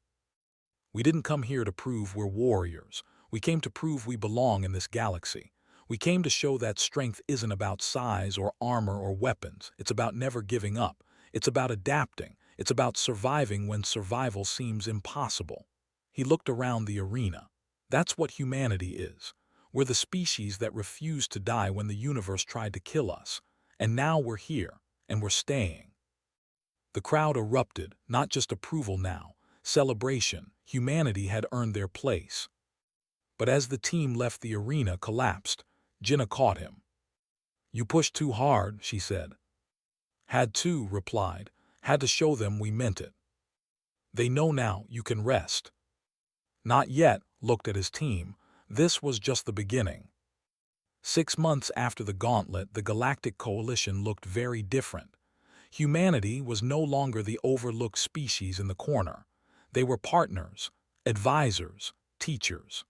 We didn't come here to prove we're warriors. We came to prove we belong in this galaxy. We came to show that strength isn't about size or armor or weapons. It's about never giving up. It's about adapting. It's about surviving when survival seems impossible. He looked around the arena. That's what humanity is. We're the species that refused to die when the universe tried to kill us. And now we're here, and we're staying. The crowd erupted, not just approval now, celebration. Humanity had earned their place. But as the team left, the arena collapsed. Jinnah caught him. "You pushed too hard," she said. "Had to," replied. "Had to show them we meant it. They know now. You can rest." Not yet. Looked at his team. This was just the beginning. 6 months after the gauntlet, the Galactic Coalition looked very different. Humanity was no longer the overlooked species in the corner. They were partners, advisors, teachers.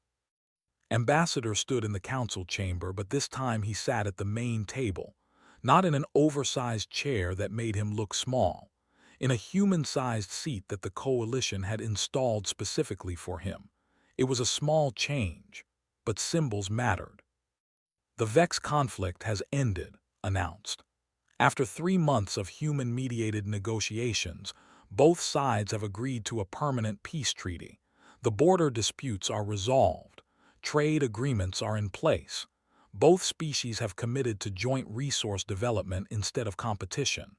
Ambassador stood in the council chamber, but this time he sat at the main table, not in an oversized chair that made him look small, in a human-sized seat that the coalition had installed specifically for him. It was a small change, but symbols mattered. "The Vex conflict has ended," announced. "After 3 months of human-mediated negotiations, both sides have agreed to a permanent peace treaty. The border disputes are resolved. Trade agreements are in place. Both species have committed to joint resource development instead of competition."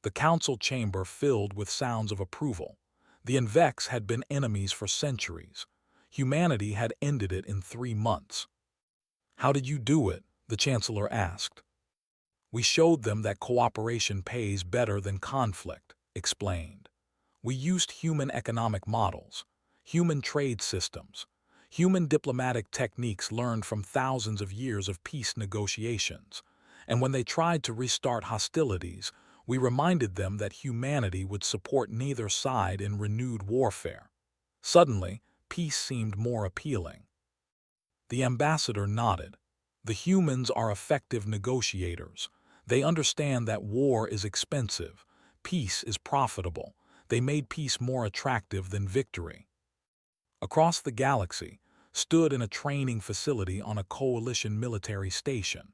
The council chamber filled with sounds of approval. The Vex had been enemies for centuries. Humanity had ended it in 3 months. "How did you do it?" the Chancellor asked. "We showed them that cooperation pays better than conflict," explained. "We used human economic models, human trade systems, human diplomatic techniques learned from thousands of years of peace negotiations. And when they tried to restart hostilities, we reminded them that humanity would support neither side in renewed warfare." Suddenly, peace seemed more appealing. The ambassador nodded. "The humans are effective negotiators. They understand that war is expensive. Peace is profitable. They made peace more attractive than victory." Across the galaxy, stood in a training facility on a coalition military station.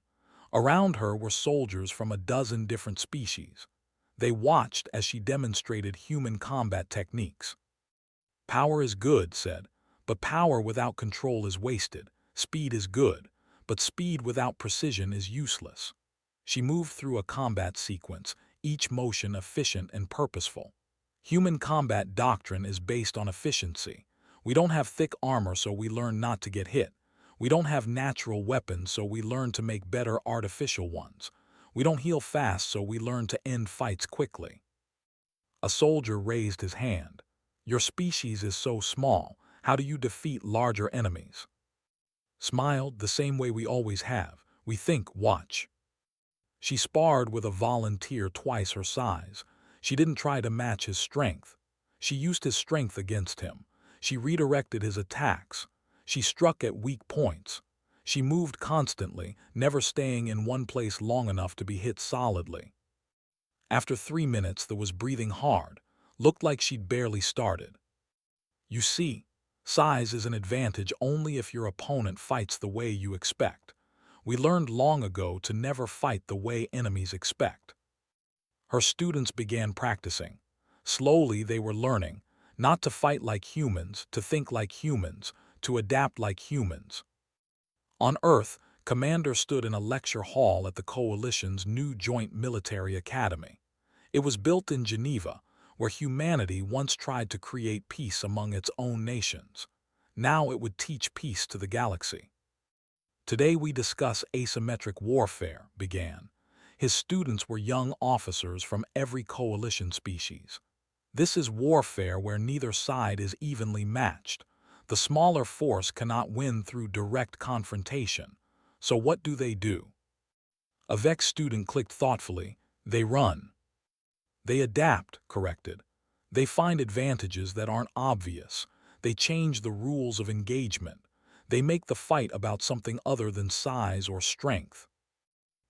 Around her were soldiers from a dozen different species. They watched as she demonstrated human combat techniques. "Power is good," said, "but power without control is wasted. Speed is good, but speed without precision is useless." She moved through a combat sequence, each motion efficient and purposeful. Human combat doctrine is based on efficiency. We don't have thick armor, so we learn not to get hit. We don't have natural weapons, so we learn to make better artificial ones. We don't heal fast, so we learn to end fights quickly. A soldier raised his hand. "Your species is so small. How do you defeat larger enemies?" Smiled, "The same way we always have. We think, watch." She sparred with a volunteer twice her size. She didn't try to match his strength. She used his strength against him. She redirected his attacks. She struck at weak points. She moved constantly, never staying in one place long enough to be hit solidly. After 3 minutes, there was breathing hard. Looked like she'd barely started. "You see, size is an advantage only if your opponent fights the way you expect. We learned long ago to never fight the way enemies expect." Her students began practicing. Slowly they were learning. Not to fight like humans, to think like humans, to adapt like humans. On Earth, Commander stood in a lecture hall at the Coalition's new Joint Military Academy. It was built in Geneva, where humanity once tried to create peace among its own nations. Now it would teach peace to the galaxy. Today we discuss asymmetric warfare, began. His students were young officers from every coalition species. This is warfare where neither side is evenly matched. The smaller force cannot win through direct confrontation. So what do? A Vex student clicked thoughtfully. They run. They adapt, corrected. They find advantages that aren't obvious. They change the rules of engagement. They make the fight about something other than size or strength.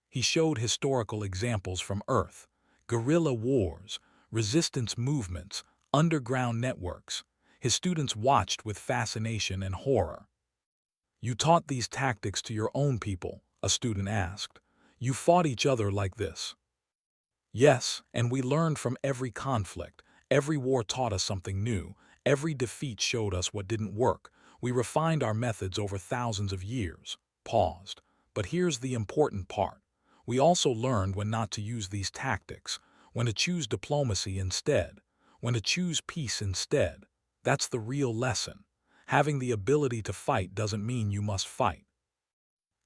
He showed historical examples from Earth, guerrilla wars, resistance movements, underground networks. His students watched with fascination and horror. You taught these tactics to your own people, a student asked. You fought each other like this. Yes, and we learned from every conflict. Every war taught us something new. Every defeat showed us what didn't work. We refined our methods over thousands of years. Paused. But here's the important part. We also learned when not to use these tactics, when to choose diplomacy instead, when to choose peace instead. That's the real lesson. Having the ability to fight doesn't mean you must fight.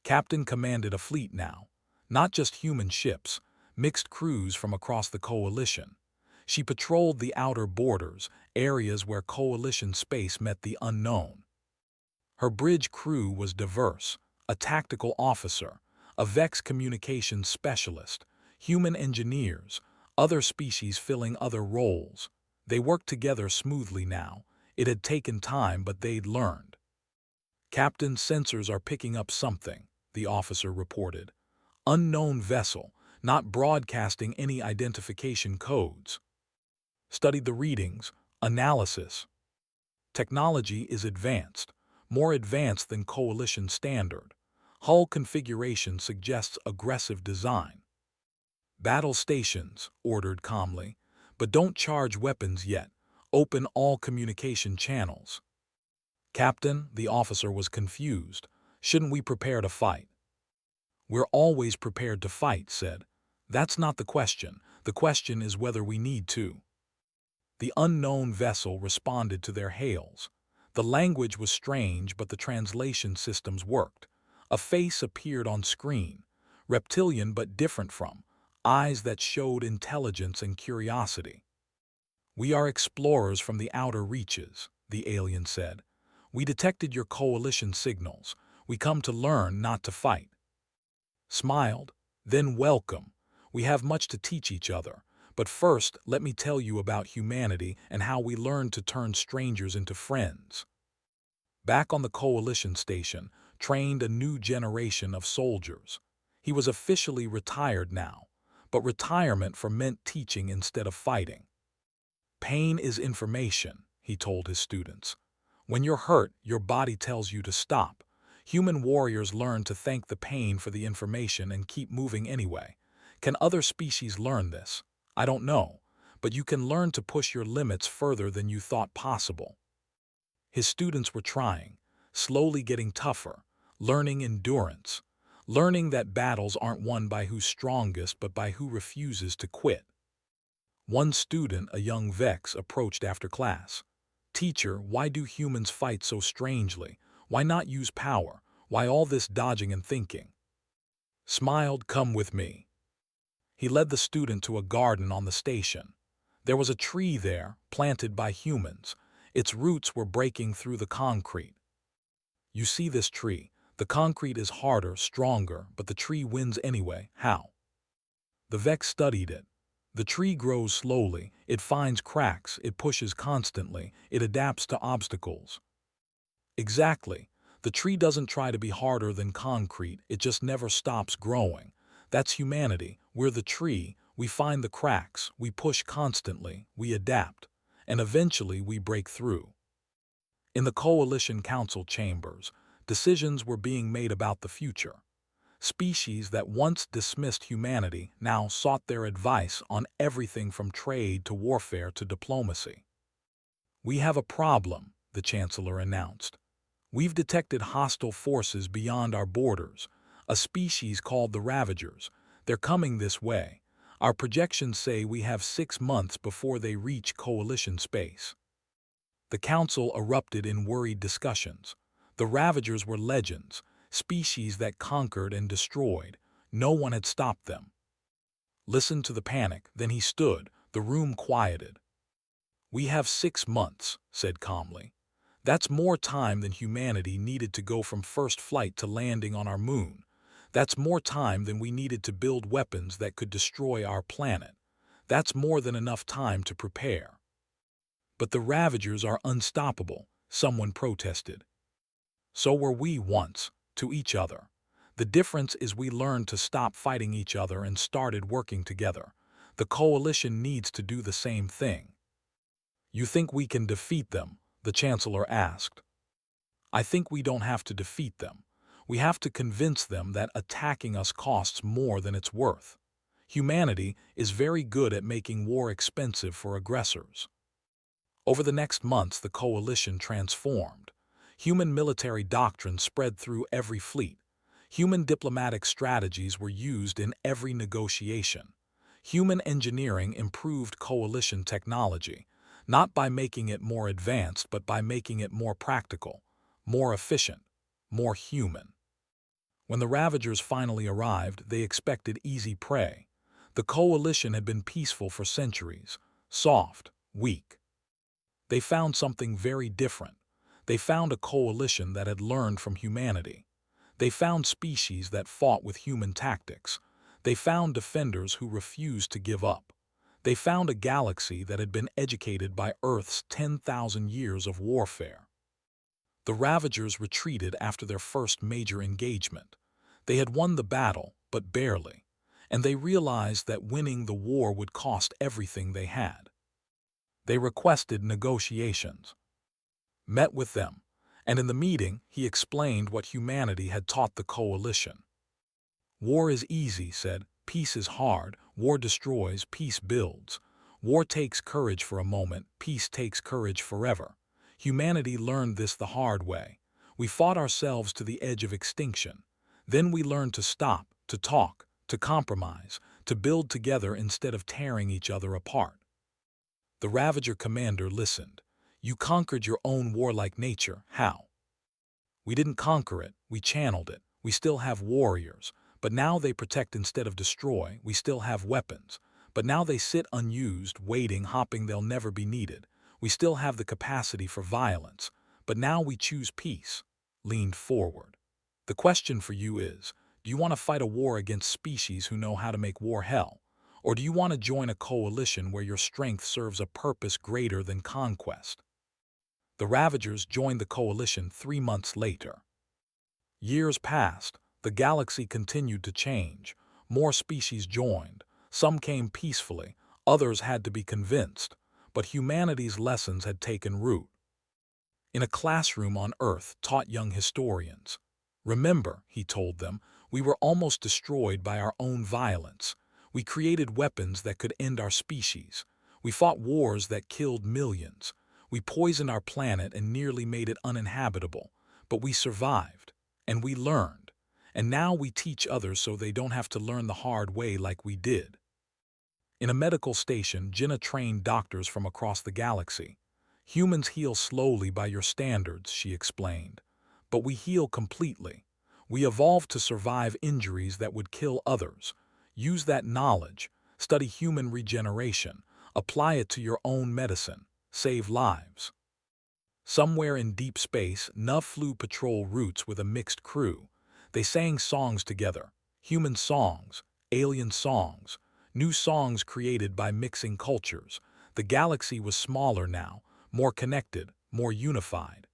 Captain commanded a fleet now. Not just human ships, mixed crews from across the coalition. She patrolled the outer borders, areas where coalition space met the unknown. Her bridge crew was diverse, a tactical officer, a Vex communications specialist, human engineers, other species filling other roles. They worked together smoothly now. It had taken time, but they'd learned. Captain, sensors are picking up something, the officer reported. Unknown vessel, not broadcasting any identification codes. Studied the readings, analysis. Technology is advanced, more advanced than coalition standard. Hull configuration suggests aggressive design. Battle stations, ordered calmly, but don't charge weapons yet. Open all communication channels. Captain, the officer was confused. Shouldn't we prepare to fight? We're always prepared to fight, said. That's not the question. The question is whether we need to. The unknown vessel responded to their hails. The language was strange, but the translation systems worked. A face appeared on screen, reptilian but different from, eyes that showed intelligence and curiosity. We are explorers from the outer reaches, the alien said. We detected your coalition signals. We come to learn, not to fight. Smiled. Then welcome. We have much to teach each other. But first, let me tell you about humanity and how we learned to turn strangers into friends. Back on the coalition station, trained a new generation of soldiers. He was officially retired now, but retirement meant teaching instead of fighting. Pain is information, he told his students. When you're hurt, your body tells you to stop. Human warriors learn to thank the pain for the information and keep moving anyway. Can other species learn this? I don't know, but you can learn to push your limits further than you thought possible. His students were trying, slowly getting tougher, learning endurance, learning that battles aren't won by who's strongest but by who refuses to quit. One student, a young Vex, approached after class. Teacher, why do humans fight so strangely? Why not use power? Why all this dodging and thinking? Smiled, come with me. He led the student to a garden on the station. There was a tree there, planted by humans. Its roots were breaking through the concrete. You see this tree. The concrete is harder, stronger, but the tree wins anyway. How? The Vex studied it. The tree grows slowly, it finds cracks, it pushes constantly, it adapts to obstacles. Exactly. The tree doesn't try to be harder than concrete, it just never stops growing. That's humanity. We're the tree, we find the cracks, we push constantly, we adapt, and eventually we break through. In the Coalition Council chambers, decisions were being made about the future. Species that once dismissed humanity now sought their advice on everything from trade to warfare to diplomacy. "We have a problem," the Chancellor announced. "We've detected hostile forces beyond our borders, a species called the Ravagers. They're coming this way. Our projections say we have 6 months before they reach Coalition space." The Council erupted in worried discussions. The Ravagers were legends, species that conquered and destroyed. No one had stopped them. Listened to the panic, then he stood, the room quieted. "We have 6 months," said calmly. "That's more time than humanity needed to go from first flight to landing on our moon. That's more time than we needed to build weapons that could destroy our planet. That's more than enough time to prepare." "But the Ravagers are unstoppable," someone protested. "So were we once, to each other. The difference is we learned to stop fighting each other and started working together. The Coalition needs to do the same thing." "You think we can defeat them?" the Chancellor asked. "I think we don't have to defeat them. We have to convince them that attacking us costs more than it's worth. Humanity is very good at making war expensive for aggressors." Over the next months, the Coalition transformed. Human military doctrine spread through every fleet. Human diplomatic strategies were used in every negotiation. Human engineering improved Coalition technology, not by making it more advanced, but by making it more practical, more efficient, more human. When the Ravagers finally arrived, they expected easy prey. The Coalition had been peaceful for centuries, soft, weak. They found something very different. They found a Coalition that had learned from humanity. They found species that fought with human tactics. They found defenders who refused to give up. They found a galaxy that had been educated by Earth's 10,000 years of warfare. The Ravagers retreated after their first major engagement. They had won the battle, but barely, and they realized that winning the war would cost everything they had. They requested negotiations. Met with them, and in the meeting he explained what humanity had taught the Coalition. "War is easy," said. "Peace is hard. War destroys, peace builds. War takes courage for a moment, peace takes courage forever. Humanity learned this the hard way. We fought ourselves to the edge of extinction. Then we learned to stop, to talk, to compromise, to build together instead of tearing each other apart." The Ravager commander listened. "You conquered your own warlike nature. How?" "We didn't conquer it, we channeled it. We still have warriors, but now they protect instead of destroy. We still have weapons, but now they sit unused, waiting, hoping they'll never be needed. We still have the capacity for violence, but now we choose peace." Leaned forward. "The question for you is, do you want to fight a war against species who know how to make war hell? Or do you want to join a coalition where your strength serves a purpose greater than conquest?" The Ravagers joined the coalition 3 months later. Years passed. The galaxy continued to change. More species joined. Some came peacefully, others had to be convinced. But humanity's lessons had taken root. In a classroom on Earth taught young historians. "Remember," he told them, "we were almost destroyed by our own violence. We created weapons that could end our species. We fought wars that killed millions. We poisoned our planet and nearly made it uninhabitable. But we survived. And we learned. And now we teach others so they don't have to learn the hard way like we did." In a medical station, Jinnah trained doctors from across the galaxy. "Humans heal slowly by your standards," she explained. "But we heal completely. We evolved to survive injuries that would kill others. Use that knowledge, study human regeneration, apply it to your own medicine, save lives." Somewhere in deep space, Nuh flew patrol routes with a mixed crew. They sang songs together, human songs, alien songs, new songs created by mixing cultures. The galaxy was smaller now, more connected, more unified.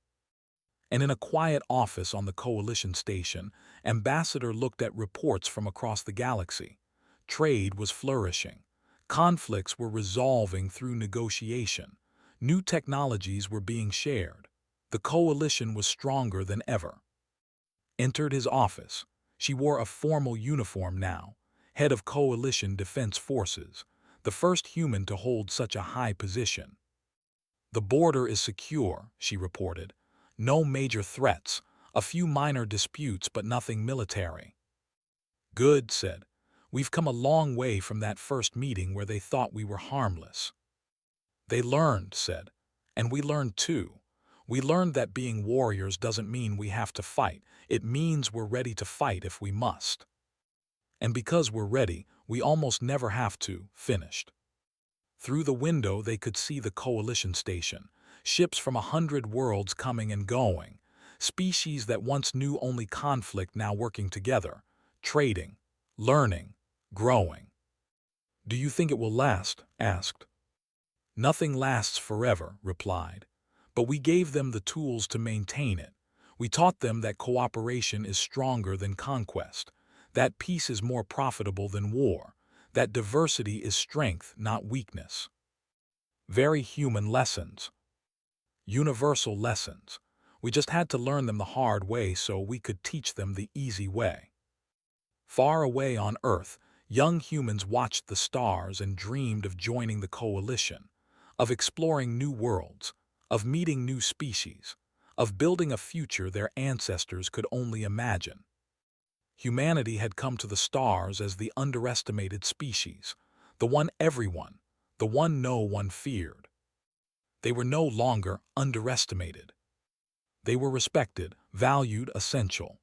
And in a quiet office on the Coalition station, Ambassador looked at reports from across the galaxy. Trade was flourishing. Conflicts were resolving through negotiation. New technologies were being shared. The Coalition was stronger than ever. Entered his office. She wore a formal uniform now, head of Coalition Defense Forces, the first human to hold such a high position. The border is secure, she reported. No major threats, a few minor disputes but nothing military. Good, said. We've come a long way from that first meeting where they thought we were harmless. They learned, said. And we learned too. We learned that being warriors doesn't mean we have to fight. It means we're ready to fight if we must. And because we're ready, we almost never have to, finished. Through the window they could see the coalition station, ships from 100 worlds coming and going, species that once knew only conflict now working together, trading, learning, growing. Do you think it will last? Asked. Nothing lasts forever, replied. But we gave them the tools to maintain it. We taught them that cooperation is stronger than conquest, that peace is more profitable than war, that diversity is strength, not weakness. Very human lessons. Universal lessons. We just had to learn them the hard way so we could teach them the easy way. Far away on Earth, young humans watched the stars and dreamed of joining the coalition, of exploring new worlds, of meeting new species, of building a future their ancestors could only imagine. Humanity had come to the stars as the underestimated species, the one the one no one feared. They were no longer underestimated. They were respected, valued, essential.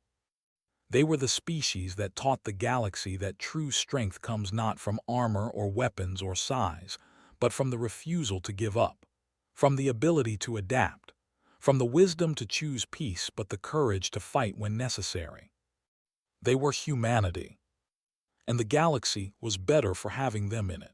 They were the species that taught the galaxy that true strength comes not from armor or weapons or size, but from the refusal to give up, from the ability to adapt, from the wisdom to choose peace but the courage to fight when necessary. They were humanity, and the galaxy was better for having them in it.